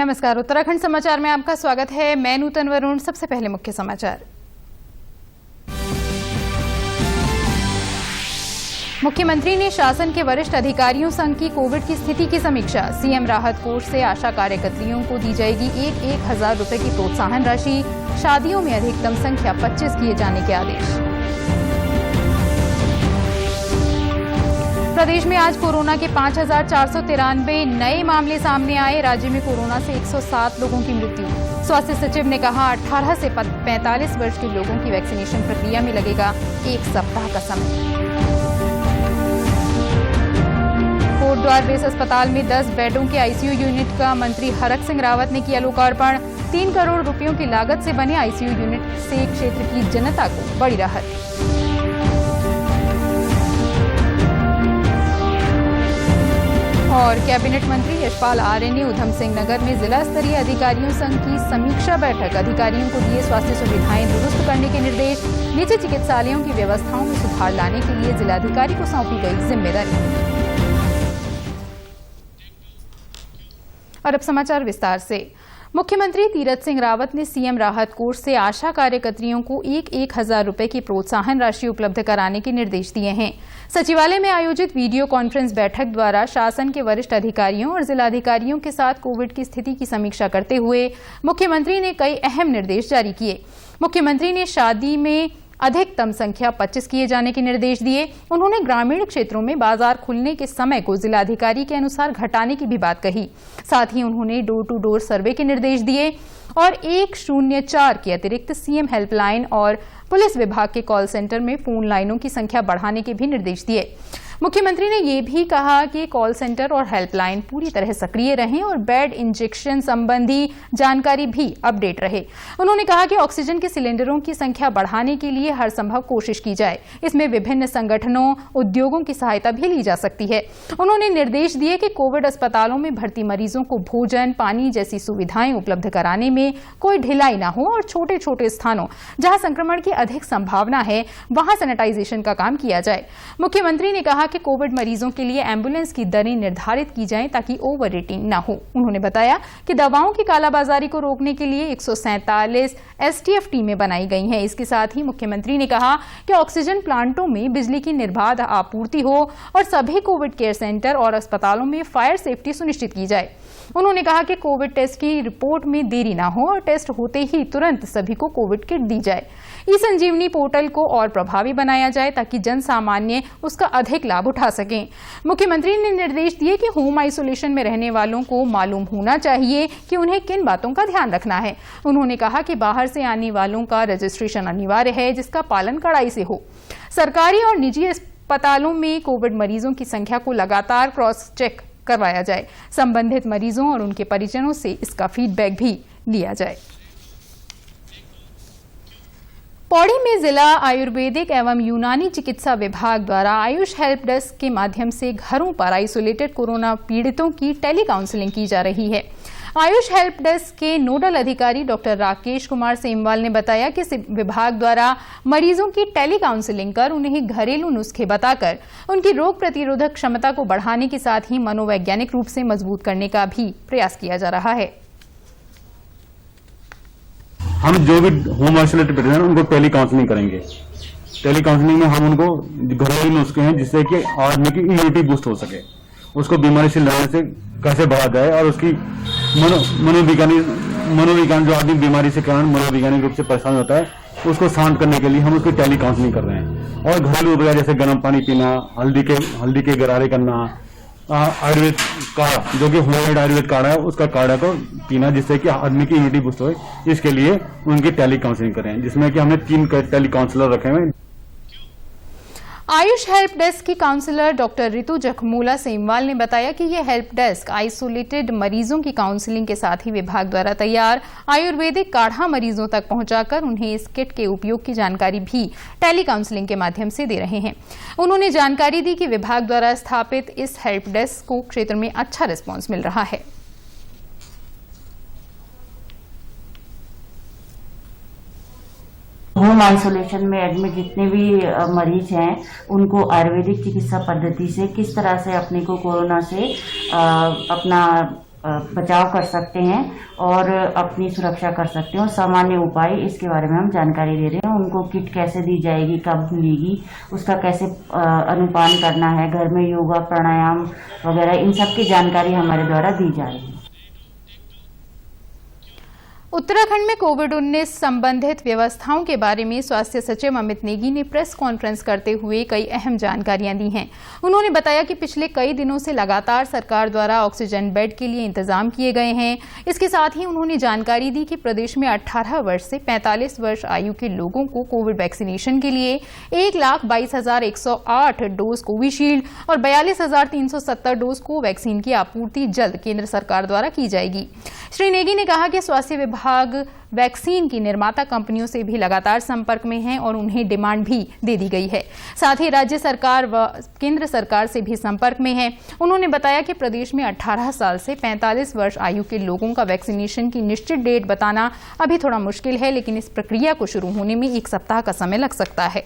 नमस्कार, उत्तराखंड समाचार में आपका स्वागत है। मैं नूतन वरुण। सबसे पहले मुख्य समाचार। मुख्यमंत्री ने शासन के वरिष्ठ अधिकारियों संग की कोविड की स्थिति की समीक्षा। सीएम राहत कोष से आशा कार्यकर्तियों को दी जाएगी 1,000 रुपए की प्रोत्साहन राशि। शादियों में अधिकतम संख्या 25 किए जाने के आदेश। प्रदेश में आज कोरोना के 5,493 नए मामले सामने आए। राज्य में कोरोना से 107 लोगों की मृत्यु। स्वास्थ्य सचिव ने कहा 18 से 45 वर्ष के लोगों की वैक्सीनेशन प्रक्रिया में लगेगा 1 सप्ताह का समय। कोटद्वार बेस अस्पताल में 10 बेडों के आईसीयू यूनिट का मंत्री हरक सिंह रावत ने किया लोकार्पण। 3 करोड़ रुपयों की लागत से बने आईसीयू यूनिट से क्षेत्र की जनता को बड़ी राहत। और कैबिनेट मंत्री यशपाल आर्य ने उधम सिंह नगर में जिला स्तरीय अधिकारियों संघ की समीक्षा बैठक। अधिकारियों को दिए स्वास्थ्य सुविधाएं दुरुस्त करने के निर्देश। निजी चिकित्सालयों की व्यवस्थाओं में सुधार लाने के लिए जिलाधिकारी को सौंपी गई जिम्मेदारी। और अब समाचार विस्तार से। मुख्यमंत्री तीरथ सिंह रावत ने सीएम राहत कोष से आशा कार्यकर्तियों को 1,000 रुपए की प्रोत्साहन राशि उपलब्ध कराने के निर्देश दिए हैं। सचिवालय में आयोजित वीडियो कॉन्फ्रेंस बैठक द्वारा शासन के वरिष्ठ अधिकारियों और जिलाधिकारियों के साथ कोविड की स्थिति की समीक्षा करते हुए मुख्यमंत्री ने कई अहम निर्देश जारी किए। मुख्यमंत्री ने शादी में अधिकतम संख्या 25 किए जाने के निर्देश दिए। उन्होंने ग्रामीण क्षेत्रों में बाजार खुलने के समय को जिलाधिकारी के अनुसार घटाने की भी बात कही। साथ ही उन्होंने डोर टू डोर सर्वे के निर्देश दिए और 104 के अतिरिक्त सीएम हेल्पलाइन और पुलिस विभाग के कॉल सेंटर में फोन लाइनों की संख्या बढ़ाने के भी निर्देश दिए। मुख्यमंत्री ने यह भी कहा कि कॉल सेंटर और हेल्पलाइन पूरी तरह सक्रिय रहें और बेड इंजेक्शन संबंधी जानकारी भी अपडेट रहे। उन्होंने कहा कि ऑक्सीजन के सिलेंडरों की संख्या बढ़ाने के लिए हर संभव कोशिश की जाए। इसमें विभिन्न संगठनों, उद्योगों की सहायता भी ली जा सकती है। उन्होंने निर्देश दिए कि कोविड अस्पतालों में भर्ती मरीजों को भोजन, पानी जैसी सुविधाएं उपलब्ध कराने में कोई ढिलाई न हो और छोटे छोटे स्थानों जहां संक्रमण की अधिक संभावना है वहां सैनिटाइजेशन का काम किया जाए। मुख्यमंत्री ने कहा कि कोविड मरीजों के लिए एम्बुलेंस की दरें निर्धारित की जाएं ताकि ओवर रेटिंग न हो। उन्होंने बताया कि दवाओं की कालाबाजारी को रोकने के लिए 147 एसटीएफ टीमें बनाई गई हैं। इसके साथ ही मुख्यमंत्री ने कहा कि ऑक्सीजन प्लांटों में बिजली की निर्बाध आपूर्ति हो और सभी कोविड केयर सेंटर और अस्पतालों में फायर सेफ्टी सुनिश्चित की जाए। उन्होंने कहा कि कोविड टेस्ट की रिपोर्ट में देरी न हो और टेस्ट होते ही तुरंत सभी को कोविड किट दी जाए। ई संजीवनी पोर्टल को और प्रभावी बनाया जाए ताकि जन सामान्य उसका अधिक लाभ उठा सकें। मुख्यमंत्री ने निर्देश दिए कि होम आइसोलेशन में रहने वालों को मालूम होना चाहिए कि उन्हें किन बातों का ध्यान रखना है। उन्होंने कहा कि बाहर से आने वालों का रजिस्ट्रेशन अनिवार्य है, जिसका पालन कड़ाई से हो। सरकारी और निजी अस्पतालों में कोविड मरीजों की संख्या को लगातार क्रॉस चेक करवाया जाए। संबंधित मरीजों और उनके परिजनों से इसका फीडबैक भी लिया जाए। पौड़ी में जिला आयुर्वेदिक एवं यूनानी चिकित्सा विभाग द्वारा आयुष हेल्प डेस्क के माध्यम से घरों पर आइसोलेटेड कोरोना पीड़ितों की टेली काउंसलिंग की जा रही है। आयुष हेल्प डेस्क के नोडल अधिकारी डॉक्टर राकेश कुमार सेमवाल ने बताया कि विभाग द्वारा मरीजों की टेली काउंसलिंग कर उन्हें घरेलू नुस्खे बताकर उनकी रोग प्रतिरोधक क्षमता को बढ़ाने के साथ ही मनोवैज्ञानिक रूप से मजबूत करने का भी प्रयास किया जा रहा है। हम जो भी होम आइसोलेटेड पेशेंट हैं उनको टेली काउंसलिंग करेंगे। टेली काउंसलिंग में हम उनको घरेलू नुस्खे हैं जिससे कि आदमी की इम्यूनिटी बूस्ट हो सके, उसको बीमारी से लड़ने से कैसे बढ़ा जाए और उसकी मनोविज्ञान जो आदमी बीमारी से कारण मनोवैज्ञानिक रूप से परेशान होता है उसको शांत करने के लिए हम उसकी टेली काउंसलिंग कर रहे हैं। और घरेलू उपचार जैसे गर्म पानी पीना, हल्दी के गरारे करना, आयुर्वेद काढ़ा जो कि होममेड आयुर्वेद काढ़ा है उसका काढ़ा को पीना जिससे कि आदमी की इम्यूनिटी बूस्ट हो। इसके लिए उनकी टेली काउंसलिंग करें, जिसमें कि हमने 3 टेली काउंसलर रखे हुए। आयुष हेल्प डेस्क की काउंसलर डॉक्टर रितु जखमूला सेमवाल ने बताया कि यह हेल्प डेस्क आइसोलेटेड मरीजों की काउंसलिंग के साथ ही विभाग द्वारा तैयार आयुर्वेदिक काढ़ा मरीजों तक पहुंचाकर उन्हें इस किट के उपयोग की जानकारी भी टेली काउंसलिंग के माध्यम से दे रहे हैं। उन्होंने जानकारी दी कि विभाग द्वारा स्थापित इस हेल्प डेस्क को क्षेत्र में अच्छा रिस्पॉन्स मिल रहा है। होम आइसोलेशन में एडमिट जितने भी मरीज हैं उनको आयुर्वेदिक चिकित्सा पद्धति से किस तरह से अपने को कोरोना से अपना बचाव कर सकते हैं और अपनी सुरक्षा कर सकते हैं। और सामान्य उपाय इसके बारे में हम जानकारी दे रहे हैं। उनको किट कैसे दी जाएगी, कब मिलेगी, उसका कैसे अनुपान करना है, घर में योगा प्राणायाम वगैरह इन सब की जानकारी हमारे द्वारा दी जा रही है। उत्तराखंड में कोविड-19 संबंधित व्यवस्थाओं के बारे में स्वास्थ्य सचिव अमित नेगी ने प्रेस कॉन्फ्रेंस करते हुए कई अहम जानकारियां दी हैं। उन्होंने बताया कि पिछले कई दिनों से लगातार सरकार द्वारा ऑक्सीजन बेड के लिए इंतजाम किए गए हैं। इसके साथ ही उन्होंने जानकारी दी कि प्रदेश में 18 वर्ष से 45 वर्ष आयु के लोगों को कोविड वैक्सीनेशन के लिए 1,22,108 डोज कोविशील्ड और 42,370 डोज कोवैक्सीन की आपूर्ति जल्द केंद्र सरकार द्वारा की जाएगी। श्री नेगी ने कहा कि स्वास्थ्य विभाग वैक्सीन की निर्माता कंपनियों से भी लगातार संपर्क में है और उन्हें डिमांड भी दे दी गई है। साथ ही राज्य सरकार व केंद्र सरकार से भी संपर्क में है। उन्होंने बताया कि प्रदेश में 18 साल से 45 वर्ष आयु के लोगों का वैक्सीनेशन की निश्चित डेट बताना अभी थोड़ा मुश्किल है, लेकिन इस प्रक्रिया को शुरू होने में 1 सप्ताह का समय लग सकता है।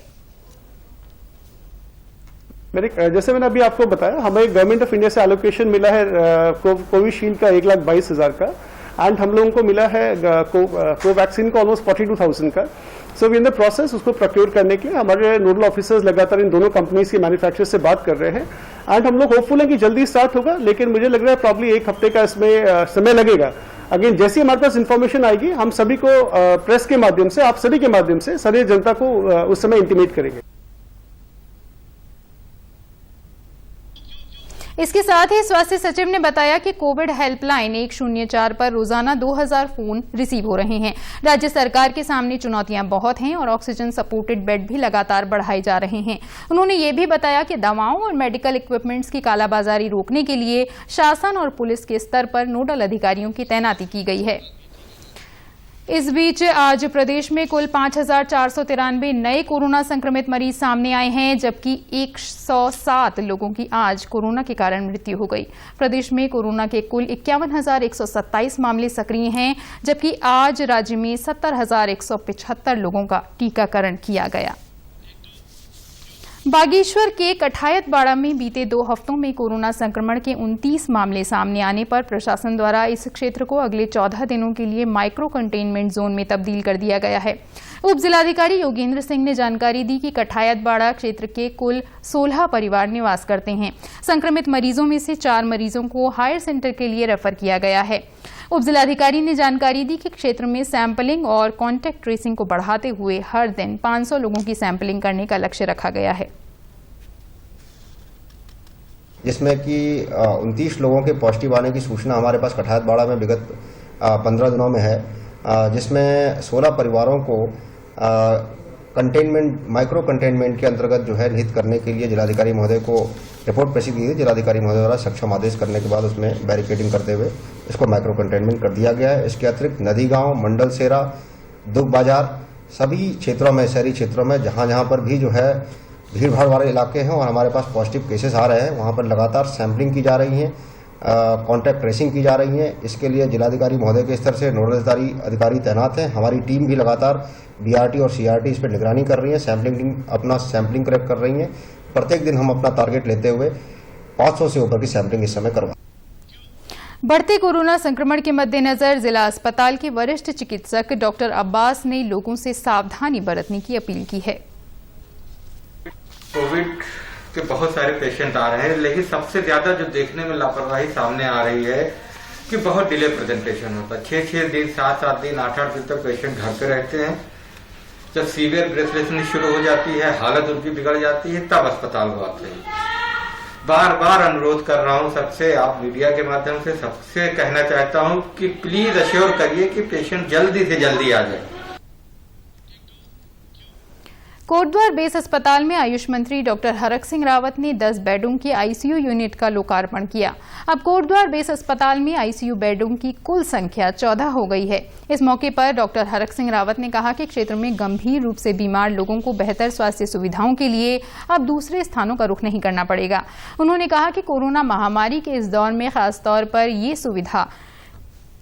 जैसे मैंने अभी आपको बताया, हमें गवर्नमेंट ऑफ इंडिया से एलोकेशन मिला है कोविशील्ड का 1,22,000 का, एंड हम लोगों को मिला है कोवैक्सीन का ऑलमोस्ट 42,000 का। So we in the process उसको प्रोक्योर करने के लिए हमारे नोडल ऑफिसर्स लगातार इन दोनों कंपनीज के मैन्युफैक्चरर्स से बात कर रहे हैं, एंड हम लोग होपफुल हैं कि जल्दी स्टार्ट होगा, लेकिन मुझे लग रहा है प्रॉब्ली 1 हफ्ते का इसमें समय लगेगा। अगेन जैसे हमारे पास इन्फॉर्मेशन आएगी हम सभी को प्रेस के माध्यम से, आप सभी के माध्यम से सारी जनता को उस समय इंटीमेट करेंगे। इसके साथ ही स्वास्थ्य सचिव ने बताया कि कोविड हेल्पलाइन 104 पर रोजाना 2000 फोन रिसीव हो रहे हैं। राज्य सरकार के सामने चुनौतियां बहुत हैं और ऑक्सीजन सपोर्टेड बेड भी लगातार बढ़ाए जा रहे हैं। उन्होंने ये भी बताया कि दवाओं और मेडिकल इक्विपमेंट्स की कालाबाजारी रोकने के लिए शासन और पुलिस के स्तर पर नोडल अधिकारियों की तैनाती की गई है। इस बीच आज प्रदेश में कुल 5,493 नए कोरोना संक्रमित मरीज सामने आए हैं, जबकि 107 लोगों की आज कोरोना के कारण मृत्यु हो गई। प्रदेश में कोरोना के कुल 51,127 मामले सक्रिय हैं, जबकि आज राज्य में 70,175 लोगों का टीकाकरण किया गया। बागेश्वर के कठायतबाड़ा में बीते 2 हफ्तों में कोरोना संक्रमण के 29 मामले सामने आने पर प्रशासन द्वारा इस क्षेत्र को अगले 14 दिनों के लिए माइक्रो कंटेनमेंट जोन में तब्दील कर दिया गया है। उप जिलाधिकारी योगेंद्र सिंह ने जानकारी दी कि कठायतबाड़ा क्षेत्र के कुल 16 परिवार निवास करते हैं। संक्रमित मरीजों में से 4 मरीजों को हायर सेंटर के लिए रेफर किया गया है। उप जिलाधिकारी ने जानकारी दी कि क्षेत्र में सैंपलिंग और कॉन्टैक्ट ट्रेसिंग को बढ़ाते हुए हर दिन 500 लोगों की सैंपलिंग करने का लक्ष्य रखा गया है, जिसमें कि 29 लोगों के पॉजिटिव आने की सूचना हमारे पास कठायतबाड़ा में विगत 15 दिनों में है, जिसमें 16 परिवारों को कंटेनमेंट माइक्रो कंटेनमेंट के अंतर्गत जो है निहित करने के लिए जिलाधिकारी महोदय को रिपोर्ट प्रेषित की गई। जिलाधिकारी महोदय द्वारा सक्षम आदेश करने के बाद उसमें बैरिकेडिंग करते हुए इसको माइक्रो कंटेनमेंट कर दिया गया है। इसके अतिरिक्त नदी गांव, मंडल सेरा, दुग बाजार सभी क्षेत्रों में, शहरी क्षेत्रों में जहां जहां पर भी जो है भीड़ भाड़ वाले इलाके हैं और हमारे पास पॉजिटिव केसेस आ रहे हैं, वहां पर लगातार सैंपलिंग की जा रही है, कॉन्टैक्ट ट्रेसिंग की जा रही है। इसके लिए जिलाधिकारी महोदय के स्तर से नोडल अधिकारी तैनात हैं। हमारी टीम भी लगातार बीआरटी और सीआरटी इस पर निगरानी कर रही है, सैंपलिंग टीम अपना सैंपलिंग करेक्ट कर रही है। प्रत्येक दिन हम अपना टारगेट लेते हुए 500 से ऊपर की सैंपलिंग इस समय करवा। बढ़ते कोरोना संक्रमण के मद्देनजर जिला अस्पताल के वरिष्ठ चिकित्सक डॉक्टर अब्बास ने लोगों से सावधानी बरतने की अपील की है। कोविड के बहुत सारे पेशेंट आ रहे हैं, लेकिन सबसे ज्यादा जो देखने में लापरवाही सामने आ रही है कि बहुत डिले प्रेजेंटेशन होता है। 6-6 दिन, 7-7 दिन, 8-8 दिन तक पेशेंट घर पे रहते हैं। जब सीवियर ब्रेथलेसनेस शुरू हो जाती है, हालत उनकी बिगड़ जाती है, तब अस्पताल को आते हैं। बार बार अनुरोध कर रहा हूं सबसे, आप मीडिया के माध्यम से सबसे कहना चाहता हूं कि प्लीज अश्योर करिए कि पेशेंट जल्दी से जल्दी आ जाए। कोटद्वार बेस अस्पताल में आयुष मंत्री डॉक्टर हरक सिंह रावत ने 10 बेडों की आईसीयू यूनिट का लोकार्पण किया। अब कोटद्वार बेस अस्पताल में आईसीयू बेडों की कुल संख्या 14 हो गई है। इस मौके पर डॉक्टर हरक सिंह रावत ने कहा कि क्षेत्र में गंभीर रूप से बीमार लोगों को बेहतर स्वास्थ्य सुविधाओं के लिए अब दूसरे स्थानों का रुख नहीं करना पड़ेगा। उन्होंने कहा कि कोरोना महामारी के इस दौर में खासतौर पर ये सुविधा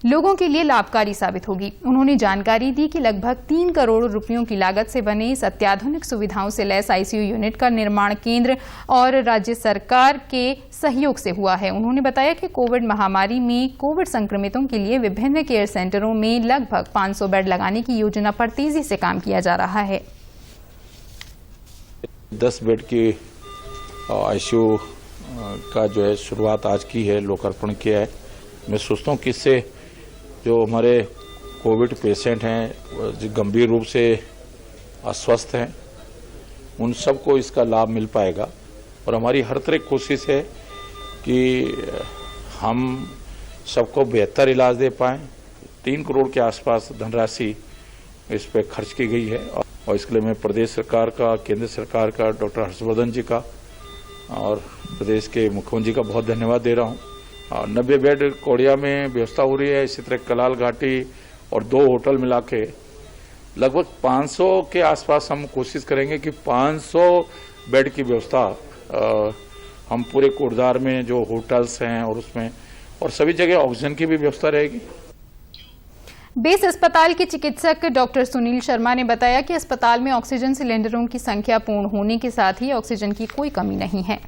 लोगों के लिए लाभकारी साबित होगी। उन्होंने जानकारी दी कि लगभग 3 करोड़ रुपयों की लागत से बने इस अत्याधुनिक सुविधाओं से लैस आईसीयू यूनिट का निर्माण केंद्र और राज्य सरकार के सहयोग से हुआ है। उन्होंने बताया कि कोविड महामारी में कोविड संक्रमितों के लिए विभिन्न केयर सेंटरों में लगभग 500 बेड लगाने की योजना पर तेजी से काम किया जा रहा है। 10 बेड की आईसीयू का जो है शुरुआत आज की है, लोकार्पण किया है। मैं सोचता हूँ कि इससे जो हमारे कोविड पेशेंट हैं, जो गंभीर रूप से अस्वस्थ हैं, उन सबको इसका लाभ मिल पाएगा। और हमारी हर तरह की कोशिश है कि हम सबको बेहतर इलाज दे पाएं। 3 करोड़ के आसपास धनराशि इस पर खर्च की गई है और इसके लिए मैं प्रदेश सरकार का, केंद्र सरकार का, डॉक्टर हर्षवर्धन जी का और प्रदेश के मुख्यमंत्री जी का बहुत धन्यवाद दे रहा हूँ। 90 बेड कोड़िया में व्यवस्था हो रही है। इसी तरह कलाल घाटी और 2 होटल मिला के लगभग 500 के आसपास हम कोशिश करेंगे कि 500 बेड की व्यवस्था हम पूरे कोटद्वार में जो होटल्स हैं और उसमें और सभी जगह ऑक्सीजन की भी व्यवस्था रहेगी। बेस अस्पताल के चिकित्सक डॉक्टर सुनील शर्मा ने बताया कि अस्पताल में ऑक्सीजन सिलेंडरों की संख्या पूर्ण होने के साथ ही ऑक्सीजन की कोई कमी नहीं है।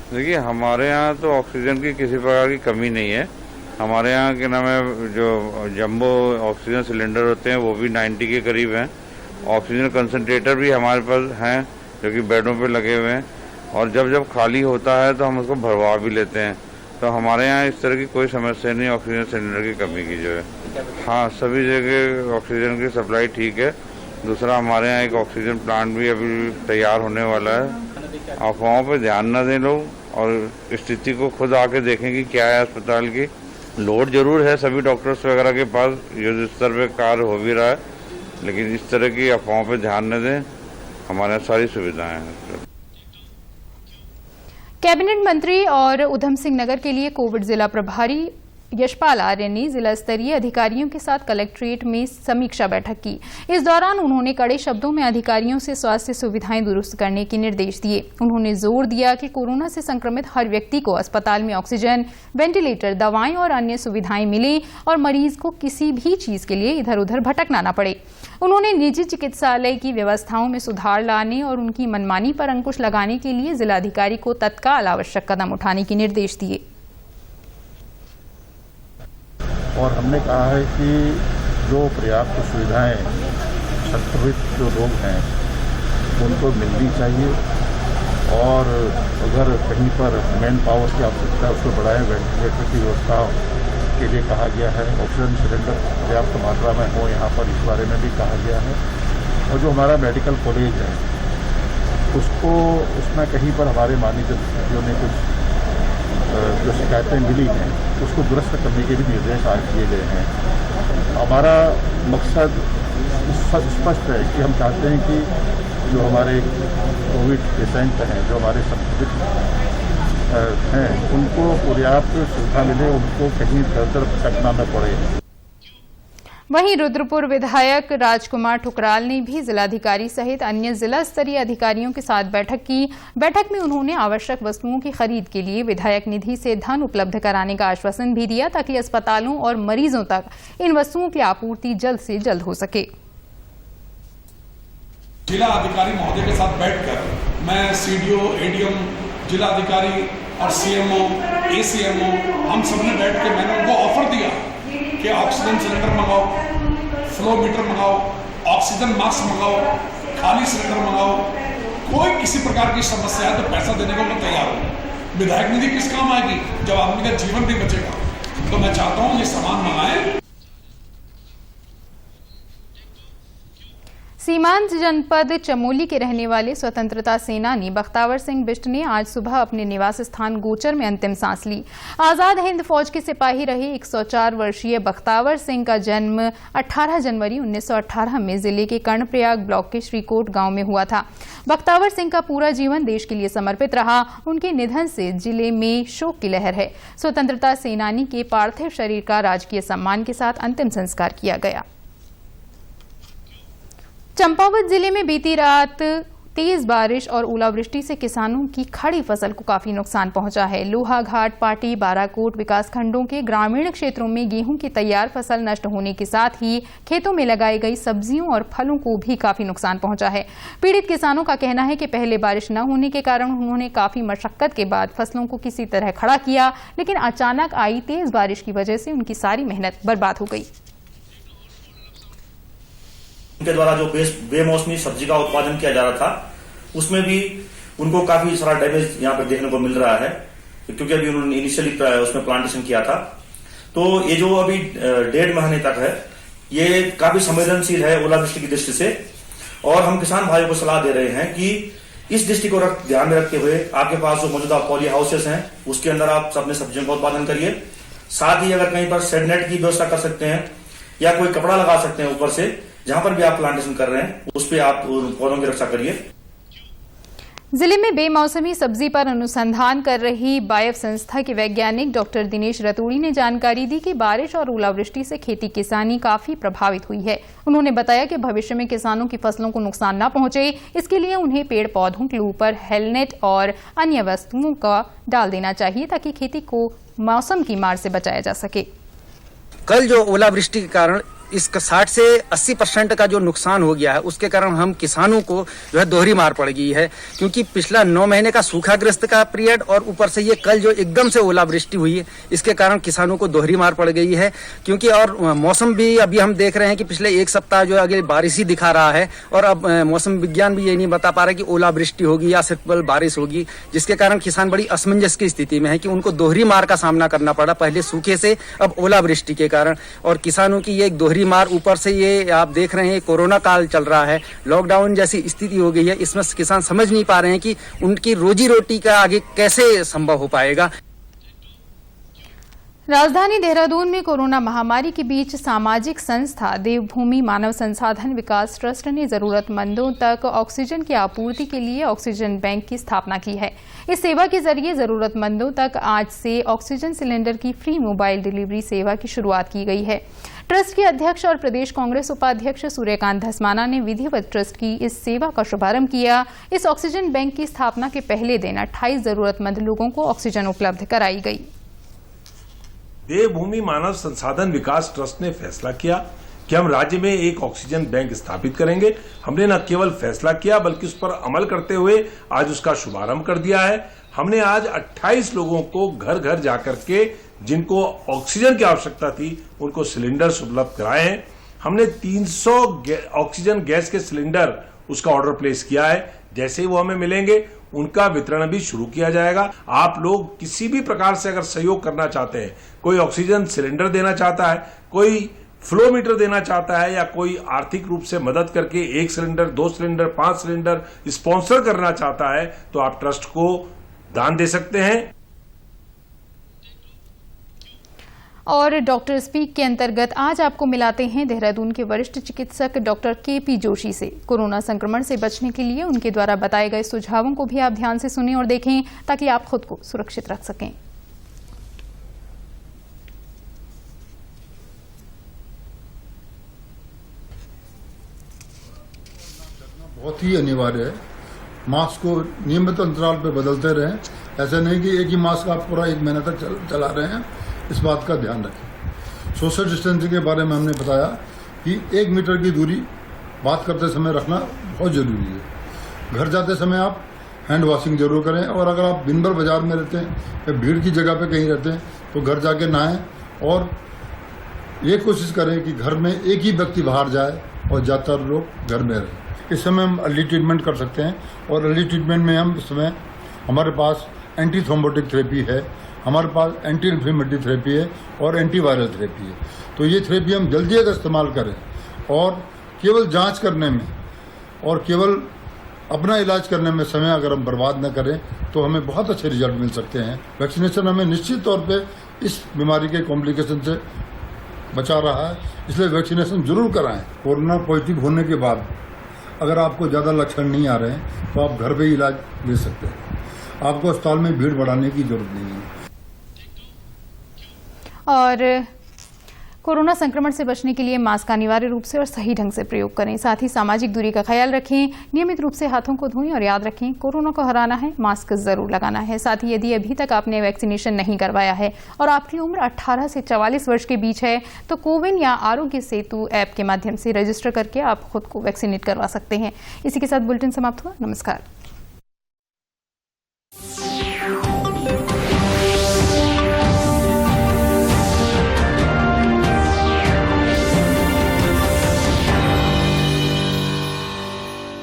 देखिए, हमारे यहाँ तो ऑक्सीजन की किसी प्रकार की कमी नहीं है। हमारे यहाँ के नाम है जो जंबो ऑक्सीजन सिलेंडर होते हैं वो भी 90 के करीब हैं। ऑक्सीजन कंसंट्रेटर भी हमारे पास हैं जो कि बेडों पे लगे हुए हैं और जब जब खाली होता है तो हम उसको भरवा भी लेते हैं। तो हमारे यहाँ इस तरह की कोई समस्या नहीं ऑक्सीजन सिलेंडर की कमी की जो है। हाँ, सभी जगह ऑक्सीजन की सप्लाई ठीक है। दूसरा, हमारे यहाँ एक ऑक्सीजन प्लांट भी अभी तैयार होने वाला है। अफवाहों पे ध्यान न दें लोग और स्थिति को खुद आके देखें कि क्या है अस्पताल की। लोड जरूर है सभी डॉक्टर्स वगैरह के पास, युद्ध स्तर पे कार्य हो भी रहा है, लेकिन इस तरह की अफवाहों पे ध्यान न दें। हमारे यहाँ सारी सुविधाएं हैं। कैबिनेट मंत्री और उधम सिंह नगर के लिए कोविड जिला प्रभारी यशपाल आर्य ने जिला स्तरीय अधिकारियों के साथ कलेक्ट्रेट में समीक्षा बैठक की। इस दौरान उन्होंने कड़े शब्दों में अधिकारियों से स्वास्थ्य सुविधाएं दुरुस्त करने के निर्देश दिए। उन्होंने जोर दिया कि कोरोना से संक्रमित हर व्यक्ति को अस्पताल में ऑक्सीजन, वेंटिलेटर, दवाएं और अन्य सुविधाएं मिले और मरीज को किसी भी चीज के लिए इधर उधर भटकना न पड़े। उन्होंने निजी चिकित्सालय की व्यवस्थाओं में सुधार लाने और उनकी मनमानी पर अंकुश लगाने के लिए जिलाधिकारी को तत्काल आवश्यक कदम उठाने के निर्देश दिए। और हमने कहा है कि जो पर्याप्त सुविधाएं संक्रमित जो लोग हैं उनको मिलनी चाहिए और अगर कहीं पर मैन पावर की आवश्यकता है उसको बढ़ाएं। वेंटिलेटर की व्यवस्था के लिए कहा गया है, ऑक्सीजन सिलेंडर पर्याप्त मात्रा में हो यहाँ पर, इस बारे में भी कहा गया है। और जो हमारा मेडिकल कॉलेज है उसको उसमें कहीं पर हमारे माननीय जनप्रतिनिधियों ने कुछ जो शिकायतें मिली हैं उसको दुरुस्त करने के भी निर्देश आज दिए गए हैं। हमारा मकसद स्पष्ट है कि हम चाहते हैं कि जो हमारे कोविड पेशेंट हैं, जो हमारे संक्रमित हैं, उनको पर्याप्त सुविधा मिले, उनको कहीं दर भटकना न पड़े। वहीं रुद्रपुर विधायक राजकुमार ठुकराल ने भी जिलाधिकारी सहित अन्य जिला स्तरीय अधिकारियों के साथ बैठक की। बैठक में उन्होंने आवश्यक वस्तुओं की खरीद के लिए विधायक निधि से धन उपलब्ध कराने का आश्वासन भी दिया ताकि अस्पतालों और मरीजों तक इन वस्तुओं की आपूर्ति जल्द से जल्द हो सके। जिला अधिकारी महोदय के साथ बैठकर मैं सीडीओ, एडीएम, जिला अधिकारी और सीएमओ, एसीएमओ हम सबने बैठ के मैंने उनको ऑफर दिया कि ऑक्सीजन सिलेंडर मंगाओ, फ्लो मीटर मंगाओ, ऑक्सीजन मास्क मंगाओ, खाली सिलेंडर मंगाओ। कोई किसी प्रकार की समस्या है तो पैसा देने को मैं तैयार हूँ। विधायक निधि किस काम आएगी जब आदमी का जीवन भी बचेगा। तो मैं चाहता हूँ ये सामान मंगाएं। सीमांत जनपद चमोली के रहने वाले स्वतंत्रता सेनानी बख्तावर सिंह बिष्ट ने आज सुबह अपने निवास स्थान गोचर में अंतिम सांस ली। आजाद हिंद फौज के सिपाही रहे 104 वर्षीय बख्तावर सिंह का जन्म 18 जनवरी 1918 में जिले के कर्णप्रयाग ब्लॉक के श्रीकोट गांव में हुआ था। बख्तावर सिंह का पूरा जीवन देश के लिए समर्पित रहा। उनके निधन से जिले में शोक की लहर है। स्वतंत्रता सेनानी के पार्थिव शरीर का राजकीय सम्मान के साथ अंतिम संस्कार किया गया। चंपावत जिले में बीती रात तेज बारिश और ओलावृष्टि से किसानों की खड़ी फसल को काफी नुकसान पहुंचा है। लोहाघाट, पाटी, बाराकोट विकासखंडों के ग्रामीण क्षेत्रों में गेहूं की तैयार फसल नष्ट होने के साथ ही खेतों में लगाई गई सब्जियों और फलों को भी काफी नुकसान पहुंचा है। पीड़ित किसानों का कहना है कि पहले बारिश न होने के कारण उन्होंने काफी मशक्कत के बाद फसलों को किसी तरह खड़ा किया, लेकिन अचानक आई तेज बारिश की वजह से उनकी सारी मेहनत बर्बाद हो गई। उनके द्वारा जो बेमौसमी सब्जी का उत्पादन किया जा रहा था, उसमें भी उनको काफी सारा डैमेज यहाँ पर देखने को मिल रहा है, क्योंकि अभी उन्होंने इनिशियली उसमें प्लांटेशन किया था। तो ये जो अभी 1.5 महीने तक है, ये काफी संवेदनशील है ओलावृष्टि की दृष्टि से, और हम किसान भाइयों को सलाह दे रहे हैं कि इस दृष्टि को ध्यान में रखते हुए आपके पास जो मौजूदा पॉली हाउसेस हैं, उसके अंदर आप अपने सब्जियों का उत्पादन करिए। साथ ही अगर कहीं पर शेड नेट की व्यवस्था कर सकते हैं या कोई कपड़ा लगा सकते हैं ऊपर से, जहां पर भी आप प्लांटेशन कर रहे हैं उस पर आप पौधों की रक्षा करिए। जिले में बेमौसमी सब्जी पर अनुसंधान कर रही बायफ संस्था के वैज्ञानिक डॉक्टर दिनेश रतूड़ी ने जानकारी दी कि बारिश और ओलावृष्टि से खेती किसानी काफी प्रभावित हुई है। उन्होंने बताया कि भविष्य में किसानों की फसलों को नुकसान न पहुंचे, इसके लिए उन्हें पेड़ पौधों के ऊपर हेलनेट और अन्य वस्तुओं का डाल देना चाहिए ताकि खेती को मौसम की मार से बचाया जा सके। कल जो ओलावृष्टि के कारण इसका 60 से 80% का जो नुकसान हो गया है, उसके कारण हम किसानों को जो है दोहरी मार पड़ गई है, क्योंकि पिछला 9 महीने का सूखाग्रस्त का पीरियड और ऊपर से ये कल जो एकदम से ओलावृष्टि हुई है, इसके कारण किसानों को दोहरी मार पड़ गई है। क्योंकि और मौसम भी अभी हम देख रहे हैं कि पिछले एक सप्ताह जो आगे बारिश ही दिखा रहा है, और अब मौसम विज्ञान भी ये नहीं बता पा रहा कि ओलावृष्टि होगी या सिर्फ बारिश होगी, जिसके कारण किसान बड़ी असमंजस की स्थिति में है कि उनको दोहरी मार का सामना करना पड़ा, पहले सूखे से अब ओलावृष्टि के कारण। और किसानों की ये एक दोहरी मार, ऊपर से ये आप देख रहे हैं कोरोना काल चल रहा है, लॉकडाउन जैसी स्थिति हो गई है, इसमें किसान समझ नहीं पा रहे हैं कि उनकी रोजी रोटी का आगे कैसे संभव हो पाएगा। राजधानी देहरादून में कोरोना महामारी के बीच सामाजिक संस्था देवभूमि मानव संसाधन विकास ट्रस्ट ने जरूरतमंदों तक ऑक्सीजन की आपूर्ति के लिए ऑक्सीजन बैंक की स्थापना की है। इस सेवा के जरिए जरूरतमंदों तक आज से ऑक्सीजन सिलेंडर की फ्री मोबाइल डिलीवरी सेवा की शुरुआत की गई है। ट्रस्ट के अध्यक्ष और प्रदेश कांग्रेस उपाध्यक्ष सूर्यकांत धस्माना ने विधिवत ट्रस्ट की इस सेवा का शुभारंभ किया। इस ऑक्सीजन बैंक की स्थापना के पहले दिन 28 जरूरतमंद लोगों को ऑक्सीजन उपलब्ध कराई गई। देवभूमि मानव संसाधन विकास ट्रस्ट ने फैसला किया कि हम राज्य में एक ऑक्सीजन बैंक स्थापित करेंगे। हमने न केवल फैसला किया बल्कि उस पर अमल करते हुए आज उसका शुभारंभ कर दिया है। हमने आज 28 लोगों को घर घर जाकर के जिनको ऑक्सीजन की आवश्यकता थी उनको सिलेंडर उपलब्ध कराए हैं। हमने 300 ऑक्सीजन गैस के सिलेंडर उसका ऑर्डर प्लेस किया है। जैसे ही वो हमें मिलेंगे उनका वितरण भी शुरू किया जाएगा। आप लोग किसी भी प्रकार से अगर सहयोग करना चाहते हैं, कोई ऑक्सीजन सिलेंडर देना चाहता है, कोई फ्लो मीटर देना चाहता है, या कोई आर्थिक रूप से मदद करके 1 सिलेंडर, 2 सिलेंडर, 5 सिलेंडर स्पॉन्सर करना चाहता है, तो आप ट्रस्ट को दान दे सकते हैं। और डॉक्टर स्पीक के अंतर्गत आज आपको मिलाते हैं देहरादून के वरिष्ठ चिकित्सक डॉक्टर केपी जोशी से। कोरोना संक्रमण से बचने के लिए उनके द्वारा बताए गए सुझावों को भी आप ध्यान से सुनें और देखें ताकि आप खुद को सुरक्षित रख सकें। बहुत ही अनिवार्य है। मास्क को नियमित अंतराल पर बदलते रहें। ऐसा नहीं कि एक ही मास्क आप पूरा 1 महीना तक चला रहे हैं, इस बात का ध्यान रखें। सोशल डिस्टेंसिंग के बारे में हमने बताया कि 1 मीटर की दूरी बात करते समय रखना बहुत जरूरी है। घर जाते समय आप हैंड वॉशिंग जरूर करें, और अगर आप दिन भर बाजार में रहते हैं या भीड़ की जगह पे कहीं रहते हैं तो घर जाके नहाएं, और ये कोशिश करें कि घर में एक ही व्यक्ति बाहर जाए और ज़्यादातर लोग घर में रहें। इस समय हम अर्ली ट्रीटमेंट कर सकते हैं, और अर्ली ट्रीटमेंट में हम इस समय हमारे पास एंटी थ्रोम्बोटिक थेरेपी है, हमारे पास एंटी इन्फ्लेमेटरी थेरेपी है और एंटीवायरल थेरेपी है। तो ये थेरेपी हम जल्दी अगर इस्तेमाल करें और केवल जांच करने में और केवल अपना इलाज करने में समय अगर हम बर्बाद न करें तो हमें बहुत अच्छे रिजल्ट मिल सकते हैं। वैक्सीनेशन हमें निश्चित तौर पे इस बीमारी के कॉम्प्लिकेशन से बचा रहा है, इसलिए वैक्सीनेशन जरूर कराएं। कोरोना पॉजिटिव होने के बाद अगर आपको ज़्यादा लक्षण नहीं आ रहे हैं तो आप घर पे ही इलाज ले सकते हैं। आपको अस्पताल में भीड़ बढ़ाने की जरूरत नहीं है। और कोरोना संक्रमण से बचने के लिए मास्क अनिवार्य रूप से और सही ढंग से प्रयोग करें। साथ ही सामाजिक दूरी का ख्याल रखें, नियमित रूप से हाथों को धोएं और याद रखें, कोरोना को हराना है, मास्क जरूर लगाना है। साथ ही यदि अभी तक आपने वैक्सीनेशन नहीं करवाया है और आपकी उम्र 18 से 44 वर्ष के बीच है तो कोविन या आरोग्य सेतु ऐप के माध्यम से रजिस्टर करके आप खुद को वैक्सीनेट करवा सकते हैं। इसी के साथ बुलेटिन समाप्त हुआ। नमस्कार।